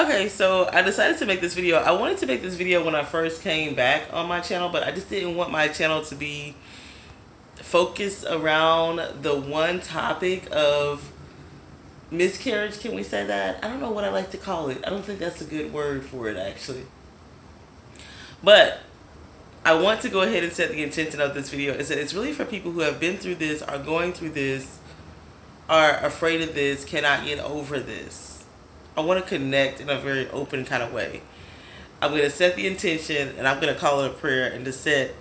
Okay, so I decided to make this video. I wanted to make this video when I first came back on my channel, but I just didn't want my channel to be focused around the one topic of miscarriage. Can we say that? I don't know what I like to call it. I don't think that's a good word for it, actually. But I want to go ahead and set the intention of this video is that it's really for people who have been through this, are going through this, are afraid of this, cannot get over this. I want to connect in a very open kind of way. I'm going to set the intention and I'm going to call it a prayer and to set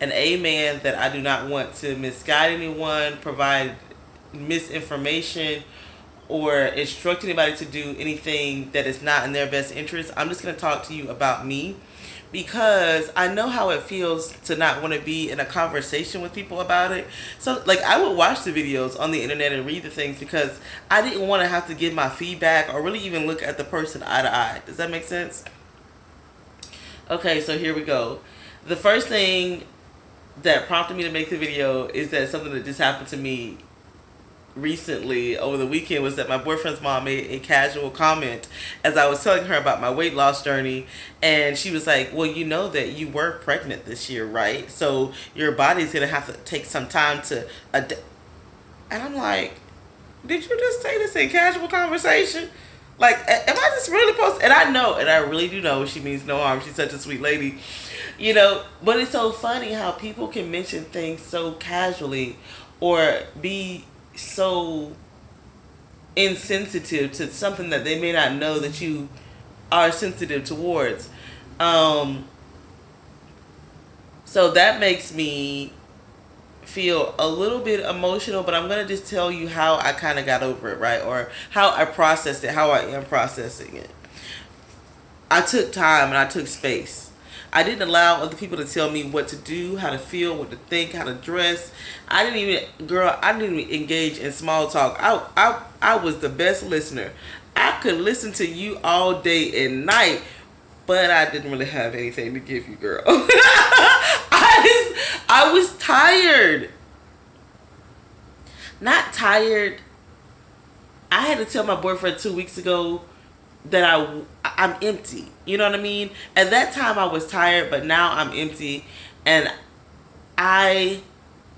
an amen that I do not want to misguide anyone, provide misinformation, or instruct anybody to do anything that is not in their best interest. I'm just going to talk to you about me because I know how it feels to not want to be in a conversation with people about it. So, like, I would watch the videos on the internet and read the things because I didn't want to have to give my feedback or really even look at the person eye to eye. Does that make sense? Okay, so here we go. The first thing that prompted me to make the video is that something that just happened to me recently over the weekend was that my boyfriend's mom made a casual comment as I was telling her about my weight loss journey, and she was like, well, you know that you were pregnant this year, right? So your body's gonna have to take some time to adapt. And I'm like, did you just say this in casual conversation? Like, am I just really supposed to? And I know, and I really do know she means no harm. She's such a sweet lady, you know. But it's so funny how people can mention things so casually or be so insensitive to something that they may not know that you are sensitive towards. So that makes me feel a little bit emotional, but I'm going to just tell you how I kind of got over it, right? Or how I processed it, how I am processing it. I took time and I took space. I didn't allow other people to tell me what to do, how to feel, what to think, how to dress. I didn't even engage in small talk. I was the best listener. I could listen to you all day and night, but I didn't really have anything to give you, girl. I was tired. Not tired. I had to tell my boyfriend 2 weeks ago that I'm empty. You know what I mean? At that time I was tired, but now I'm empty, and I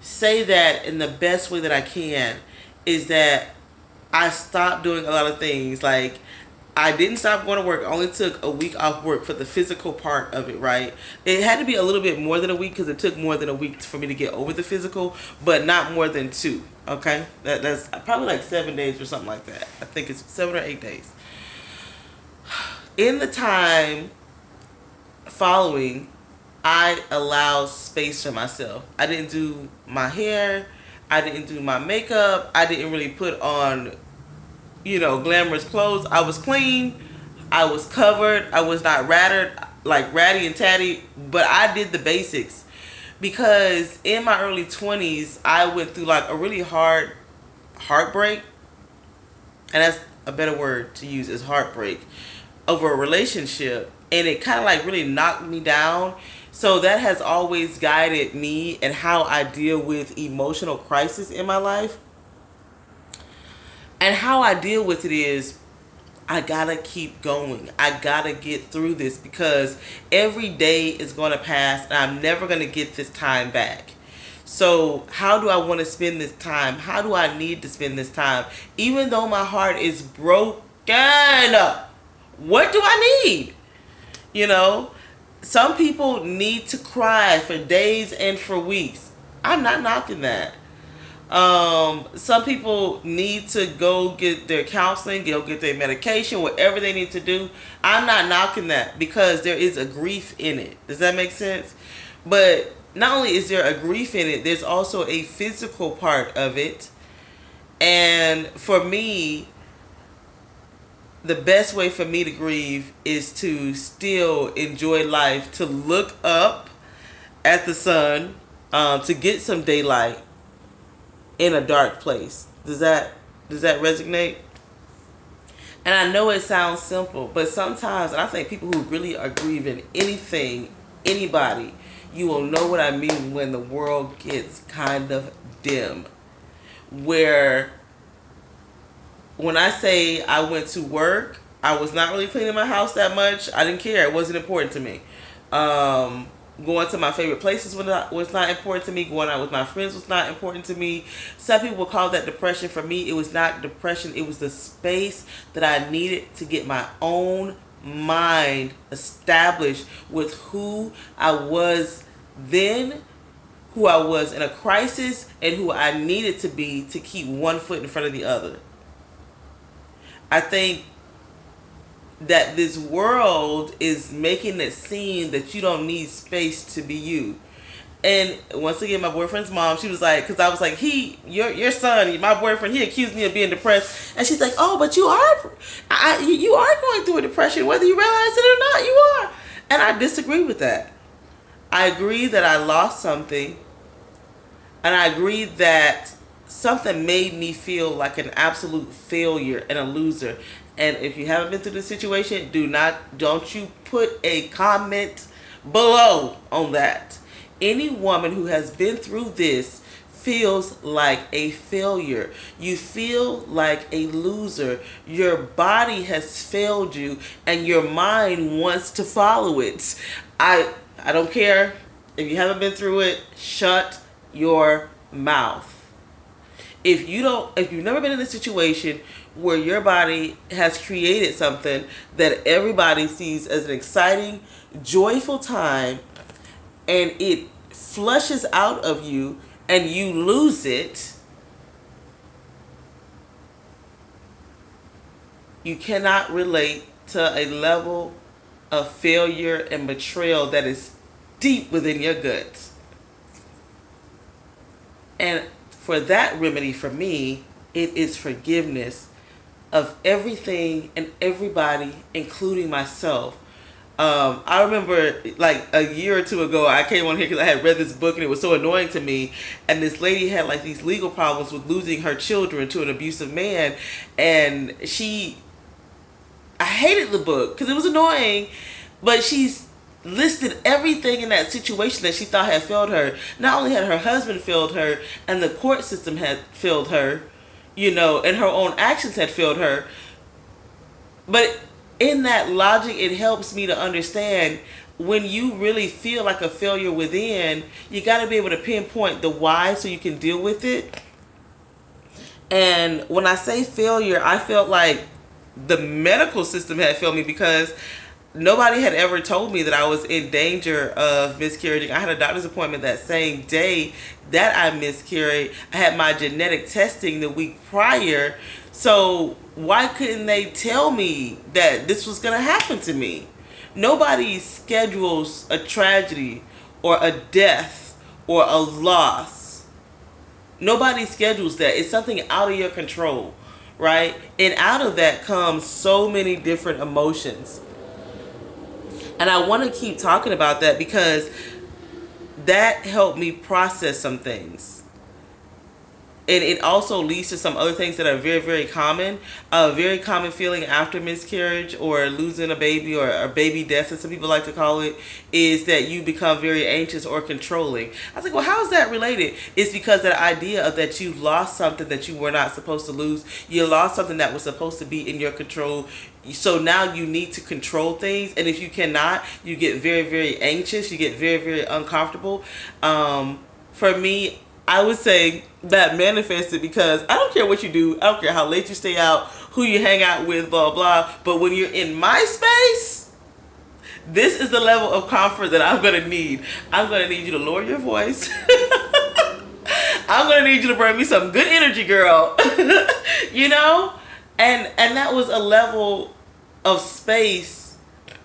say that in the best way that I can is that I stopped doing a lot of things. Like, I didn't stop going to work. I only took a week off work for the physical part of it, right? It had to be a little bit more than a week because it took more than a week for me to get over the physical, but not more than 2, okay? That's probably like 7 days or something like that. I think it's 7 or 8 days. In the time following, I allowed space for myself. I didn't do my hair. I didn't do my makeup. I didn't really put on, glamorous clothes. I was clean. I was covered. I was not ratty and tatty, but I did the basics. Because in my early 20s, I went through like a really hard heartbreak. And that's a better word to use, is heartbreak, over a relationship, and it kind of like really knocked me down. So that has always guided me and how I deal with emotional crisis in my life. And how I deal with it is I gotta keep going. I gotta get through this because every day is gonna pass and I'm never gonna get this time back. So how do I want to spend this time? How do I need to spend this time? Even though my heart is broken, what do I need? Some people need to cry for days and for weeks. I'm not knocking that. Some people need to go get their counseling, go get their medication, whatever they need to do. I'm not knocking that because there is a grief in it. Does that make sense? But not only is there a grief in it, there's also a physical part of it. And for me, the best way for me to grieve is to still enjoy life, to look up at the sun, to get some daylight in a dark place. Does that resonate? And I know it sounds simple, but sometimes, and I think people who really are grieving anything, anybody, you will know what I mean when the world gets kind of dim. Where when I say I went to work I was not really cleaning my house that much. I didn't care. It wasn't important to me. Going to my favorite places was not important to me. Going out with my friends was not important to me. Some people would call that depression. For me, it was not depression. It was the space that I needed to get my own mind established with who I was then, who I was in a crisis, and who I needed to be to keep one foot in front of the other. I think that this world is making it seem that you don't need space to be you. And once again, my boyfriend's mom, she was like, because I was like, your son, my boyfriend, he accused me of being depressed, and she's like, oh, but you are going through a depression, whether you realize it or not, you are. And I disagree with that. I agree that I lost something, and I agree that something made me feel like an absolute failure and a loser. And if you haven't been through this situation, don't you put a comment below on that. Any woman who has been through this feels like a failure. You feel like a loser. Your body has failed you, and your mind wants to follow it. I don't care if you haven't been through it. Shut your mouth. If you've never been in a situation where your body has created something that everybody sees as an exciting, joyful time, and it flushes out of you and you lose it, you cannot relate to a level of failure and betrayal that is deep within your guts. And for that remedy, for me, it is forgiveness of everything and everybody, including myself. I remember like a year or two ago, I came on here because I had read this book and it was so annoying to me. And this lady had like these legal problems with losing her children to an abusive man. And I hated the book because it was annoying, but she's listed everything in that situation that she thought had failed her. Not only had her husband failed her and the court system had failed her, and her own actions had failed her, but in that logic, it helps me to understand when you really feel like a failure within, you got to be able to pinpoint the why so you can deal with it. And when I say failure, I felt like the medical system had failed me because nobody had ever told me that I was in danger of miscarrying. I had a doctor's appointment that same day that I miscarried. I had my genetic testing the week prior. So why couldn't they tell me that this was going to happen to me? Nobody schedules a tragedy or a death or a loss. Nobody schedules that. It's something out of your control, right? And out of that comes so many different emotions. And I want to keep talking about that because that helped me process some things. And it also leads to some other things that are very, very common. A very common feeling after miscarriage or losing a baby, or a baby death, as some people like to call it, is that you become very anxious or controlling. I was like, well, how is that related? It's because that idea of that you lost something that you were not supposed to lose. You lost something that was supposed to be in your control. So now you need to control things. And if you cannot, you get very, very anxious. You get very, very uncomfortable. For me, I would say that manifested because I don't care what you do. I don't care how late you stay out, who you hang out with, blah, blah. But when you're in my space, this is the level of comfort that I'm going to need. I'm going to need you to lower your voice. I'm going to need you to bring me some good energy, girl. And that was a level of space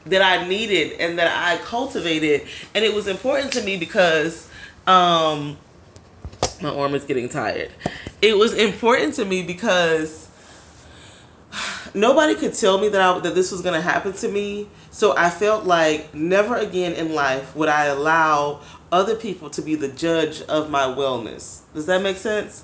that I needed and that I cultivated. And it was important to me because my arm is getting tired. It was important to me because nobody could tell me that this was going to happen to me. So I felt like never again in life would I allow other people to be the judge of my wellness. Does that make sense?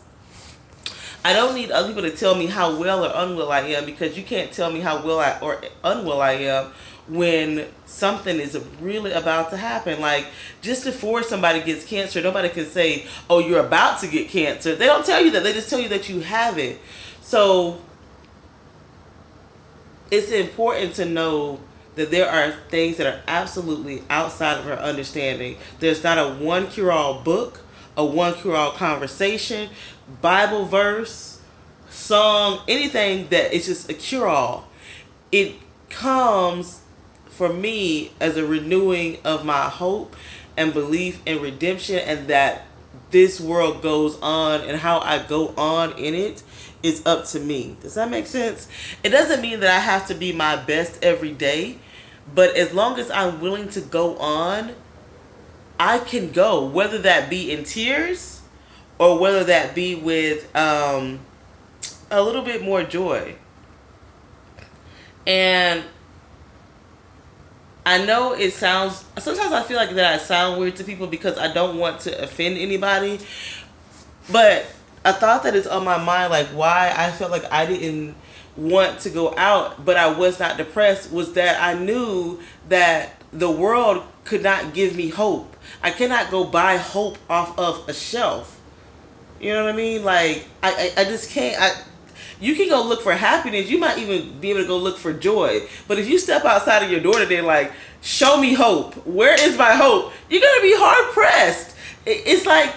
I don't need other people to tell me how well or unwell I am, because you can't tell me how well or unwell I am when something is really about to happen. Like, just before somebody gets cancer, nobody can say, oh, you're about to get cancer. They don't tell you that. They just tell you that you have it. So it's important to know that there are things that are absolutely outside of our understanding. There's not a one cure-all book, a one cure-all conversation, Bible verse, song, anything that is just a cure-all. It comes for me as a renewing of my hope and belief in redemption, and that this world goes on, and how I go on in it is up to me. Does that make sense? It doesn't mean that I have to be my best every day, but as long as I'm willing to go on, I can go, whether that be in tears or whether that be with a little bit more joy. And I know it sounds, sometimes I feel like that I sound weird to people because I don't want to offend anybody, but a thought that is on my mind, like why I felt like I didn't want to go out, but I was not depressed, was that I knew that the world could not give me hope. I cannot go buy hope off of a shelf. You know what I mean? Like, I just can't. You can go look for happiness. You might even be able to go look for joy. But if you step outside of your door today, like, show me hope. Where is my hope? You're going to be hard pressed. It's like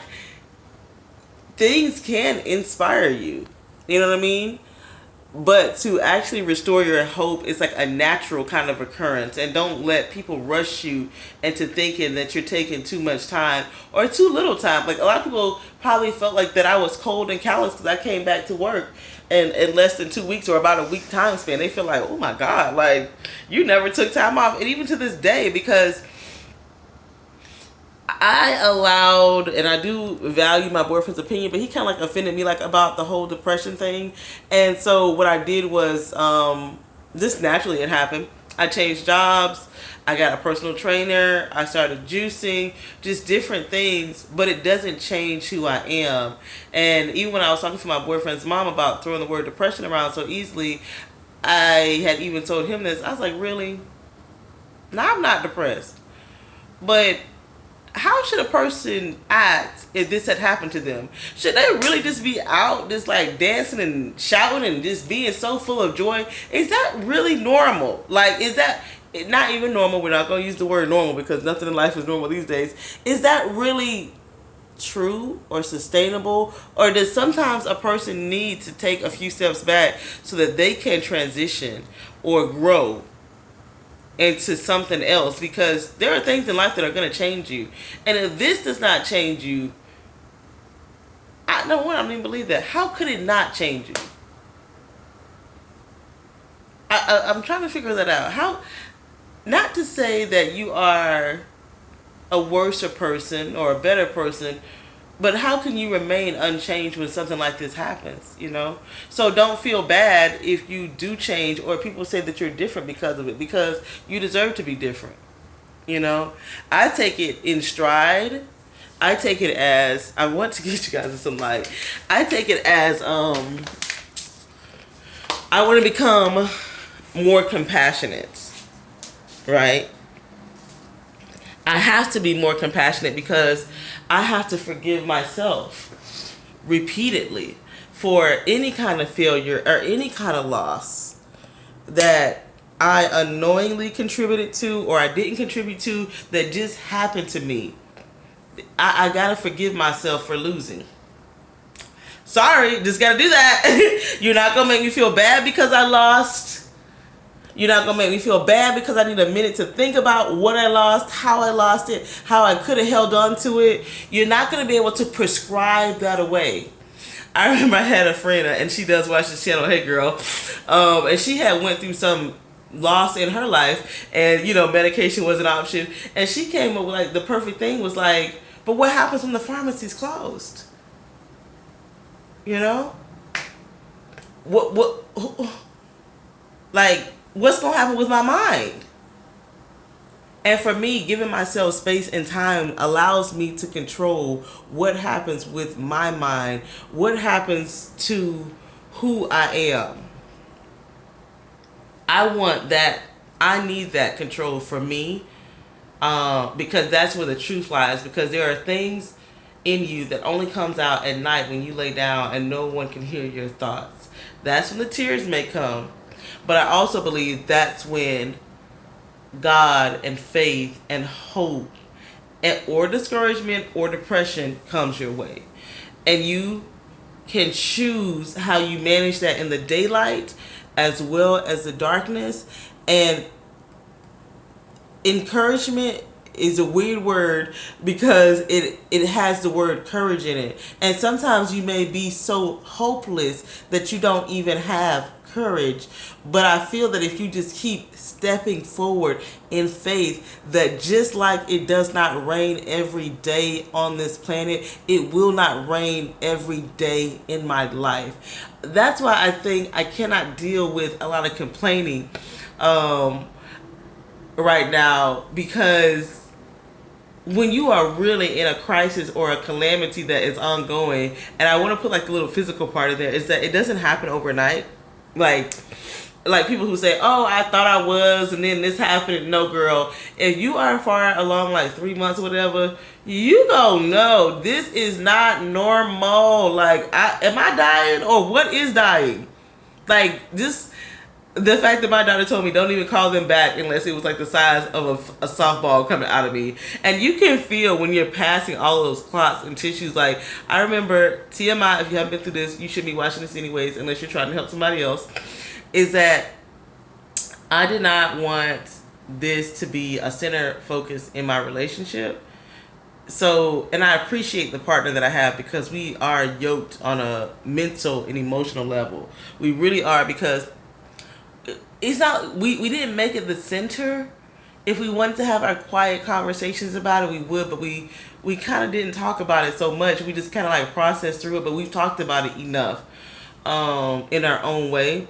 things can inspire you. You know what I mean? But to actually restore your hope is like a natural kind of occurrence. And don't let people rush you into thinking that you're taking too much time or too little time. Like, a lot of people probably felt like that I was cold and callous because I came back to work and in less than 2 weeks or about a week time span. They feel like, oh my God, like you never took time off. And even to this day, because I allowed, and I do value my boyfriend's opinion, but he kind of like offended me like about the whole depression thing. And so what I did was, just naturally it happened. I changed jobs. I got a personal trainer. I started juicing, just different things, but it doesn't change who I am. And even when I was talking to my boyfriend's mom about throwing the word depression around so easily, I had even told him this. I was like, really? No, I'm not depressed. But how should a person act if this had happened to them? Should they really just be out, just like dancing and shouting and just being so full of joy? Is that really normal? Like, is that not even normal? We're not going to use the word normal because nothing in life is normal these days. Is that really true or sustainable? Or does sometimes a person need to take a few steps back so that they can transition or grow into something else? Because there are things in life that are going to change you, and if this does not change you, I don't even believe that. How could it not change you? I'm trying to figure that out. How, not to say that you are a worser person or a better person, but how can you remain unchanged when something like this happens, you know? So don't feel bad if you do change or people say that you're different because of it, because you deserve to be different, you know? I take it in stride. I take it as, I want to get you guys some light. I take it as, I want to become more compassionate, right? I have to be more compassionate because I have to forgive myself repeatedly for any kind of failure or any kind of loss that I unknowingly contributed to or I didn't contribute to, that just happened to me. I gotta forgive myself for losing. Sorry, just gotta do that. You're not gonna make me feel bad because I lost. You're not going to make me feel bad because I need a minute to think about what I lost, how I lost it, how I could have held on to it. You're not going to be able to prescribe that away. I remember I had a friend, and she does watch this channel, hey girl, and she had went through some loss in her life, and, you know, medication was an option, and she came up with, like, the perfect thing was like, but what happens when the pharmacy's closed? You know? Like, what's going to happen with my mind? And for me, giving myself space and time allows me to control what happens with my mind, what happens to who I am. I want that. I need that control for me, because that's where the truth lies. Because there are things in you that only comes out at night when you lay down and no one can hear your thoughts. That's when the tears may come. But I also believe that's when God and faith and hope and, or discouragement or depression comes your way. And you can choose how you manage that in the daylight as well as the darkness. And encouragement is a weird word because it has the word courage in it. And sometimes you may be so hopeless that you don't even have courage. But I feel that if you just keep stepping forward in faith, that just like it does not rain every day on this planet, it will not rain every day in my life. That's why I think I cannot deal with a lot of complaining right now, because when you are really in a crisis or a calamity that is ongoing, and I want to put like the little physical part of there, is that it doesn't happen overnight. Like people who say, "Oh, I thought I was, and then this happened." No, girl. If you are far along, like 3 months or whatever, you gonna know this is not normal. Like, am I dying or what is dying? Like, just the fact that my doctor told me don't even call them back unless it was like the size of a softball coming out of me. And you can feel when you're passing all of those clots and tissues. Like, I remember, TMI, if you haven't been through this, you should be watching this anyways unless you're trying to help somebody else, is that I did not want this to be a center focus in my relationship. So, and I appreciate the partner that I have because we are yoked on a mental and emotional level. We really are, because it's not, we didn't make it the center. If we wanted to have our quiet conversations about it, we would, but we kind of didn't talk about it so much. We just kind of like processed through it, but we've talked about it enough in our own way.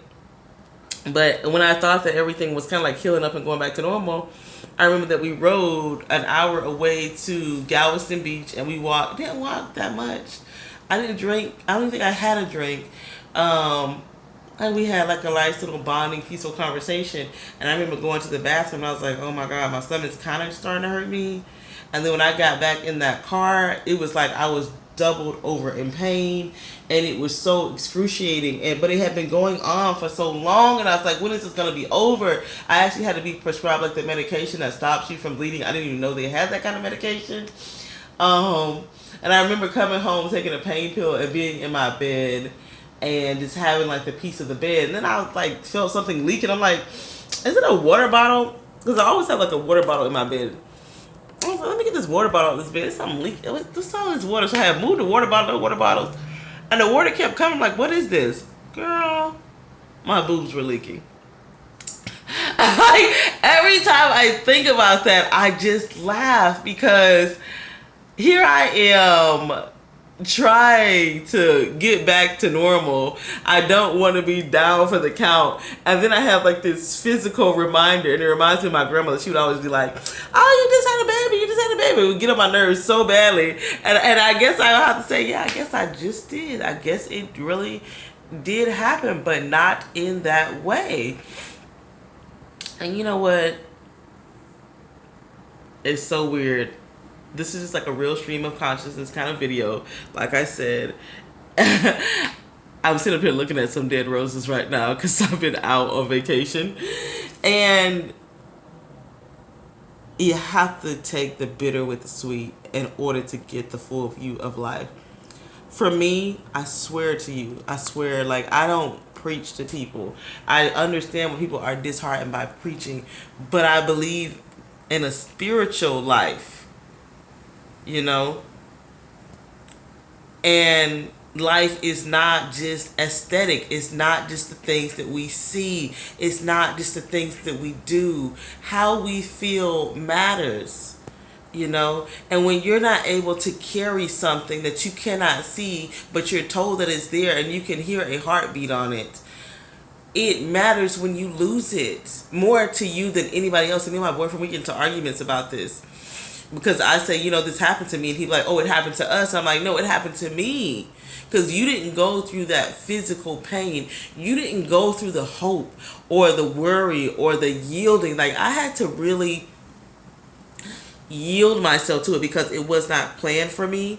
But when I thought that everything was kind of like healing up and going back to normal, I remember that we rode an hour away to Galveston Beach, and we didn't walk that much. I didn't drink. I don't think I had a drink. And we had like a nice little bonding, peaceful conversation. And I remember going to the bathroom and I was like, oh my God, my stomach's kind of starting to hurt me. And then when I got back in that car, it was like I was doubled over in pain. And it was so excruciating. But it had been going on for so long. And I was like, when is this going to be over? I actually had to be prescribed like the medication that stops you from bleeding. I didn't even know they had that kind of medication. And I remember coming home, taking a pain pill and being in my bed and just having like the piece of the bed. And then I was like, felt something leaking. I'm like, is it a water bottle? Because I always have like a water bottle in my bed. I was like, let me get this water bottle out of this bed. There's something leaking. There's all this water. So I had moved the water bottle to water bottles. And the water kept coming. I'm like, what is this? Girl, my boobs were leaking. Like, every time I think about that, I just laugh, because here I am trying to get back to normal. I don't want to be down for the count. And then I have like this physical reminder, and it reminds me of my grandmother. She would always be like, oh, you just had a baby, you just had a baby. It would get on my nerves so badly. And I guess I have to say, yeah, I guess I just did. I guess it really did happen, but not in that way. And you know what? It's so weird. This is just like a real stream of consciousness kind of video. Like I said, I'm sitting up here looking at some dead roses right now because I've been out on vacation. And you have to take the bitter with the sweet in order to get the full view of life. For me, I swear to you, I swear, like, I don't preach to people. I understand when people are disheartened by preaching, but I believe in a spiritual life. You know, and life is not just aesthetic. It's not just the things that we see. It's not just the things that we do. How we feel matters, you know. And when you're not able to carry something that you cannot see, but you're told that it's there and you can hear a heartbeat on it, it matters when you lose it more to you than anybody else. And me and my boyfriend, we get into arguments about this. Because I say, you know, this happened to me. And he's like, oh, it happened to us. I'm like, no, it happened to me. Because you didn't go through that physical pain. You didn't go through the hope or the worry or the yielding. Like, I had to really yield myself to it because it was not planned for me.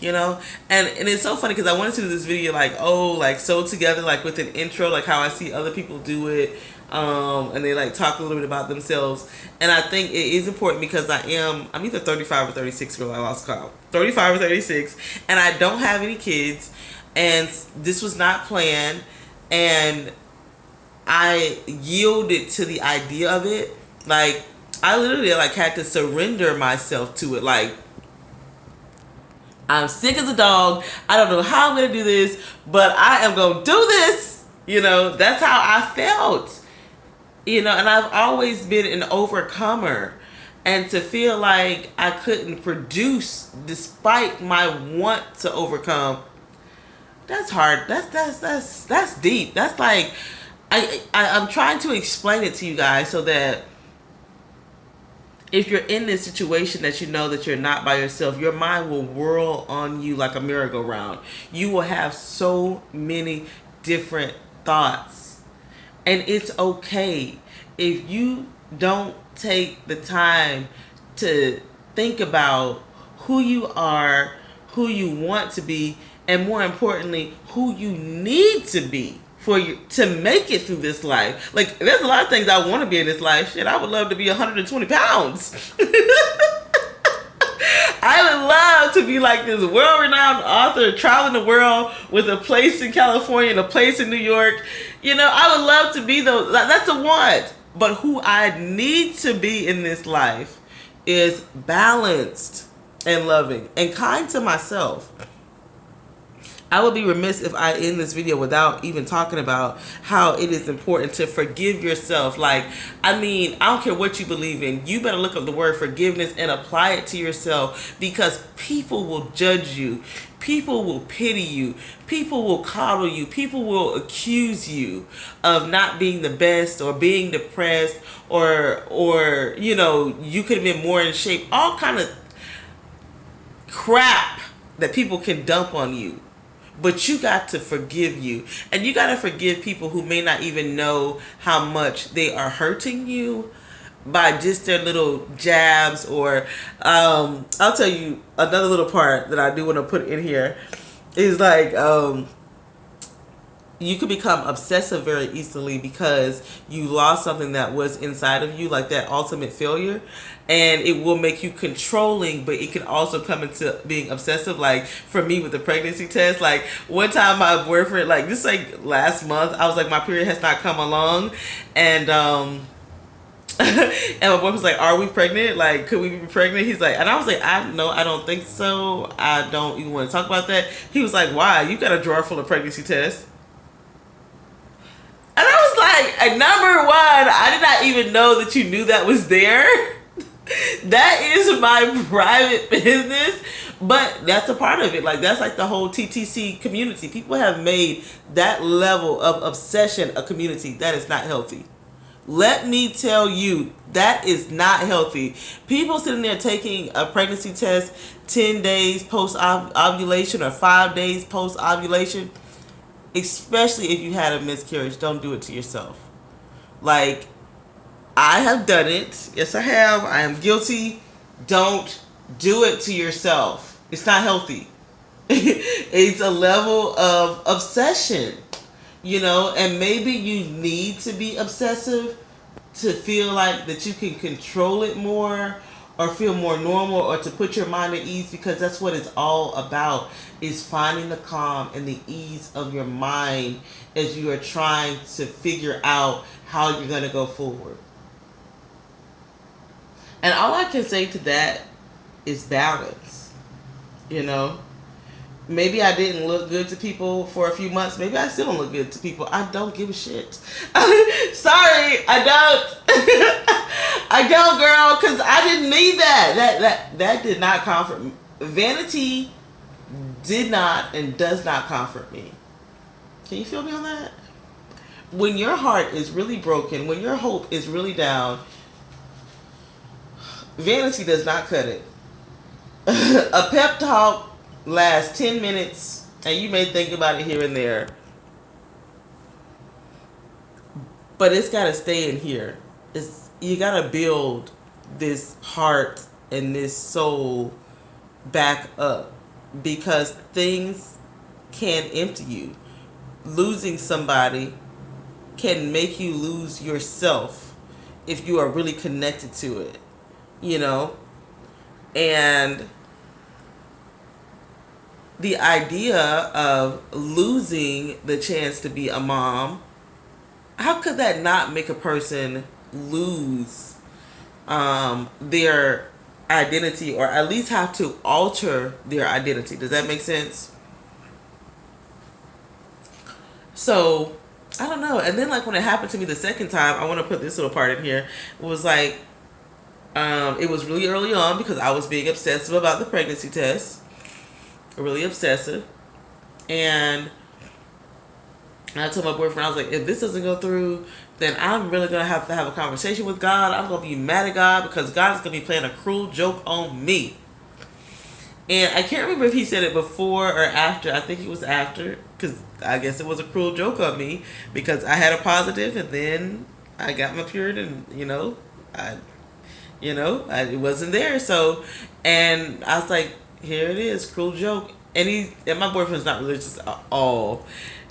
you know. And it's so funny because I wanted to do this video like, oh, like sew together, like with an intro, like how I see other people do it, and they like talk a little bit about themselves. And I think it is important because I'm either 35 or 36, girl, I lost count, 35 or 36, and I don't have any kids, and this was not planned, and I yielded to the idea of it. Like, I literally like had to surrender myself to it. Like, I'm sick as a dog. I don't know how I'm going to do this, but I am going to do this. You know, that's how I felt. You know, and I've always been an overcomer. And to feel like I couldn't produce despite my want to overcome, that's hard. That's deep. That's like, I'm trying to explain it to you guys so that if you're in this situation that you know that you're not by yourself, your mind will whirl on you like a merry-go-round. You will have so many different thoughts. And it's okay if you don't take the time to think about who you are, who you want to be, and more importantly, who you need to be for you to make it through this life. Like, there's a lot of things I want to be in this life. Shit, I would love to be 120 pounds. I would love to be like this world-renowned author, traveling the world with a place in California and a place in New York. You know, I would love to be those. That's a want. But who I need to be in this life is balanced and loving and kind to myself. I would be remiss if I end this video without even talking about how it is important to forgive yourself. Like, I mean, I don't care what you believe in. You better look up the word forgiveness and apply it to yourself, because people will judge you. People will pity you. People will coddle you. People will accuse you of not being the best or being depressed or you know, you could have been more in shape. All kind of crap that people can dump on you. But you got to forgive you. And you got to forgive people who may not even know how much they are hurting you by just their little jabs. Or I'll tell you another little part that I do want to put in here is like, you could become obsessive very easily because you lost something that was inside of you, like that ultimate failure, and it will make you controlling, but it can also come into being obsessive. Like for me with the pregnancy test, like one time my boyfriend, like this like last month, I was like, my period has not come along, and and my boyfriend was like, are we pregnant? Like, could we be pregnant? He's like, and I was like, I don't think so. I don't even want to talk about that. He was like, why? You got a drawer full of pregnancy tests. And I was like, number one, I did not even know that you knew that was there. That is my private business. But that's a part of it. Like, that's like the whole TTC community. People have made that level of obsession a community. That is not healthy. Let me tell you, that is not healthy. People sitting there taking a pregnancy test 10 days post-ovulation or 5 days post-ovulation, especially if you had a miscarriage, don't do it to yourself. Like, I have done it. Yes, I have. I am guilty. Don't do it to yourself. It's not healthy. It's a level of obsession, you know, and maybe you need to be obsessive to feel like that you can control it more or feel more normal or to put your mind at ease, because that's what it's all about, is finding the calm and the ease of your mind as you are trying to figure out how you're going to go forward. And all I can say to that is balance. You know, maybe I didn't look good to people for a few months. Maybe I still don't look good to people. I don't give a shit. Sorry, I don't. I don't, girl, because I didn't need that. That did not comfort me. Vanity did not and does not comfort me. Can you feel me on that? When your heart is really broken, when your hope is really down, vanity does not cut it. A pep talk lasts 10 minutes, and you may think about it here and there, but it's got to stay in here. You got to build this heart and this soul back up. because things can empty you. Losing somebody can make you lose yourself if you are really connected to it, you know? And the idea of losing the chance to be a mom, how could that not make a person lose their identity, or at least have to alter their identity? Does that make sense? So I don't know. And then, like, when it happened to me the second time, I want to put this little part in here. It was like, it was really early on because I was being obsessive about the pregnancy test, really obsessive. And I told my boyfriend, I was like, if this doesn't go through, then I'm really going to have a conversation with God. I'm going to be mad at God because God is going to be playing a cruel joke on me. And I can't remember if he said it before or after. I think it was after, because I guess it was a cruel joke on me because I had a positive and then I got my period, and it wasn't there. So, and I was like, here it is, cruel joke. And my boyfriend's not religious at all.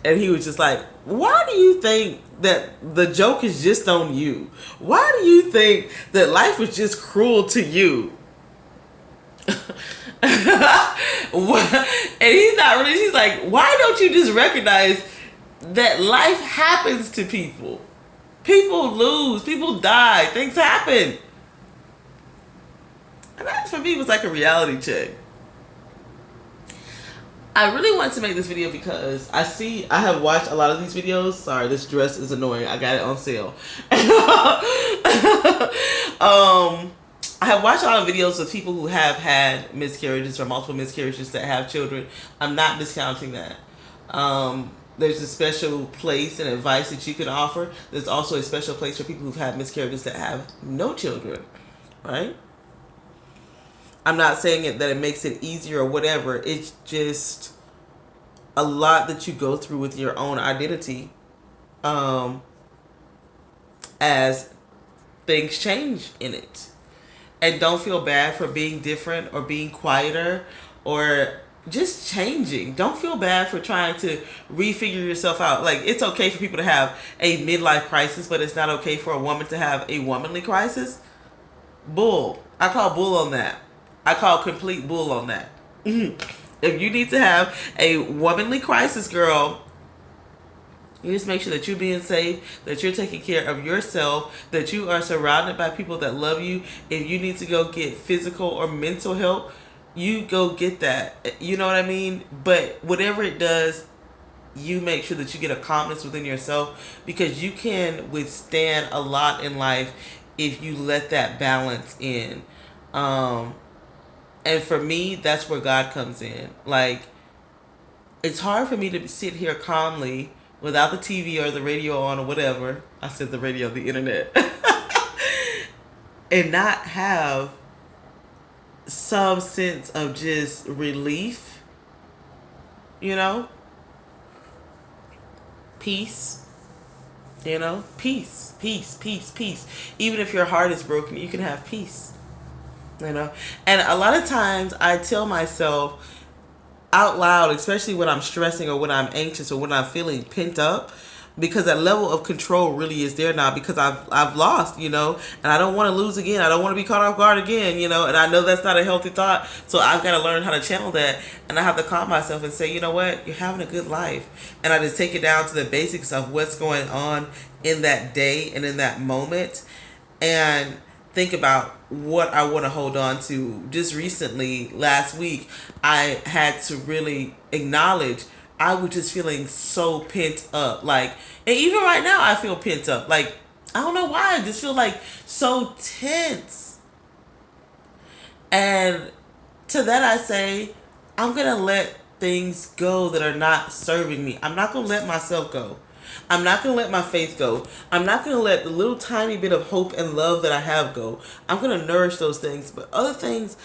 And he was just like, why do you think that the joke is just on you? Why do you think that life was just cruel to you? And he's not really, he's like, why don't you just recognize that life happens to people? People lose, people die, things happen. And that for me was like a reality check. I really wanted to make this video because I have watched a lot of these videos. Sorry, this dress is annoying. I got it on sale. I have watched a lot of videos of people who have had miscarriages or multiple miscarriages that have children. I'm not discounting that. There's a special place and advice that you can offer. There's also a special place for people who've had miscarriages that have no children, right? I'm not saying that it makes it easier or whatever. It's just a lot that you go through with your own identity as things change in it. And don't feel bad for being different or being quieter or just changing. Don't feel bad for trying to refigure yourself out. Like, it's okay for people to have a midlife crisis, but it's not okay for a woman to have a womanly crisis. Bull. I call bull on that. I call complete bull on that. If you need to have a womanly crisis, girl, you just make sure that you're being safe, that you're taking care of yourself, that you are surrounded by people that love you. If you need to go get physical or mental help, you go get that. You know what I mean? But whatever it does, you make sure that you get a calmness within yourself, because you can withstand a lot in life if you let that balance in. And for me, that's where God comes in. Like, it's hard for me to sit here calmly without the TV or the radio on or whatever. I said the radio, the internet. And not have some sense of just relief, you know? Peace. You know? Peace. Even if your heart is broken, you can have peace. You know? And a lot of times I tell myself out loud, especially when I'm stressing or when I'm anxious or when I'm feeling pent up, because that level of control really is there now, because I've lost, you know, and I don't want to lose again. I don't want to be caught off guard again, you know, and I know that's not a healthy thought. So I've got to learn how to channel that, and I have to calm myself and say, you know what, you're having a good life. And I just take it down to the basics of what's going on in that day and in that moment, and think about what I want to hold on to. Just recently, last week, I had to really acknowledge I was just feeling so pent up. Like, and even right now, I feel pent up. Like, I don't know why. I just feel like so tense. And to that I say, I'm going to let things go that are not serving me. I'm not going to let myself go. I'm not going to let my faith go. I'm not going to let the little tiny bit of hope and love that I have go. I'm going to nourish those things. But other things,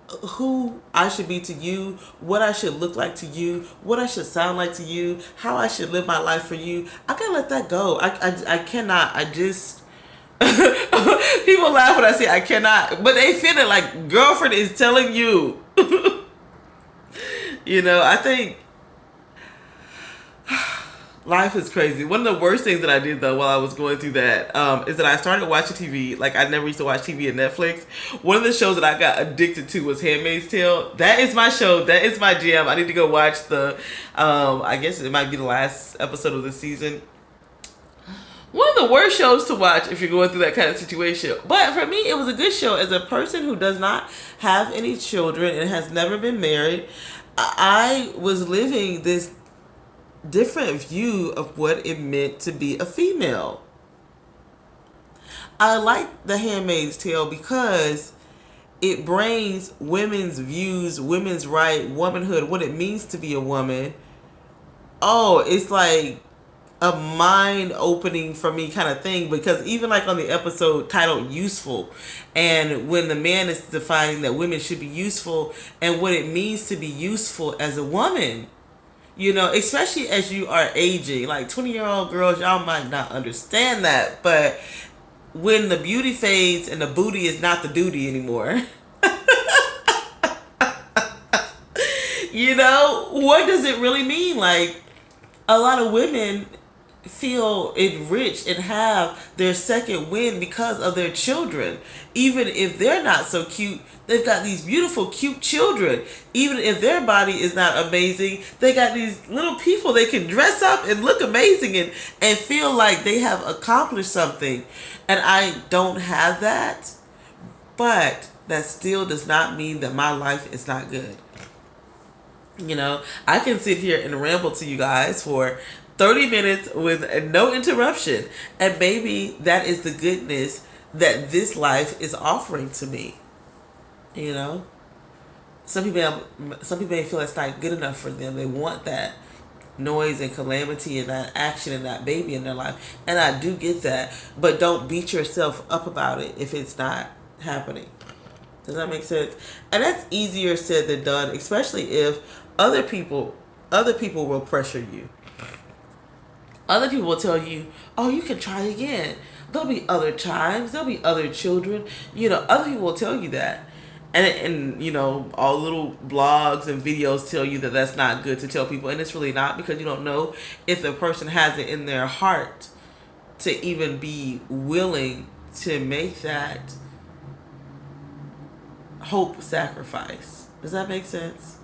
who I should be to you, what I should look like to you, what I should sound like to you, how I should live my life for you, I gotta let that go. I cannot. I just... People laugh when I say I cannot. But they feel it like girlfriend is telling you. I think life is crazy. One of the worst things that I did though while I was going through that is that I started watching TV. Like I never used to watch TV and Netflix. One of the shows that I got addicted to was Handmaid's Tale. That is my show. That is my jam. I need to go watch the. I guess it might be the last episode of the season. One of the worst shows to watch if you're going through that kind of situation. But for me, it was a good show. As a person who does not have any children and has never been married, I was living this different view of what it meant to be a female. I like The Handmaid's Tale because it brings women's views, women's right, womanhood, what it means to be a woman. Oh, it's like a mind opening for me kind of thing, because even like on the episode titled Useful, and when the man is defining that women should be useful and what it means to be useful as a woman, especially as you are aging, like 20-year-old girls, y'all might not understand that, but when the beauty fades and the booty is not the duty anymore, what does it really mean? Like, a lot of women feel enriched and have their second wind because of their children. Even if they're not so cute, they've got these beautiful, cute children. Even if their body is not amazing, they got these little people they can dress up and look amazing and feel like they have accomplished something. And I don't have that, but that still does not mean that my life is not good. I can sit here and ramble to you guys for 30 minutes with no interruption. And maybe that is the goodness that this life is offering to me. Some people may feel it's not good enough for them. They want that noise and calamity and that action and that baby in their life. And I do get that. But don't beat yourself up about it if it's not happening. Does that make sense? And that's easier said than done, especially if other people will pressure you. Other people will tell you, oh, you can try again. There'll be other times. There'll be other children. Other people will tell you that. And all little blogs and videos tell you that that's not good to tell people. And it's really not, because you don't know if the person has it in their heart to even be willing to make that hope sacrifice. Does that make sense?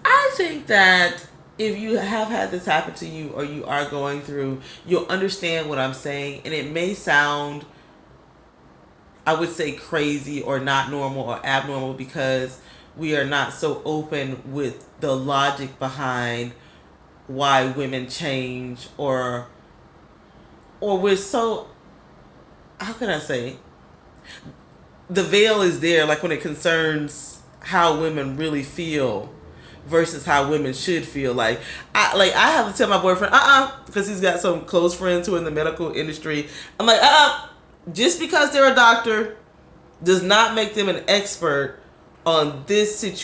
I think that if you have had this happen to you or you are going through, you'll understand what I'm saying. And it may sound, I would say, crazy or not normal or abnormal, because we are not so open with the logic behind why women change, or we're so, how can I say, the veil is there, like when it concerns how women really feel versus how women should feel. Like I have to tell my boyfriend, because he's got some close friends who are in the medical industry. I'm like, just because they're a doctor does not make them an expert on this situation.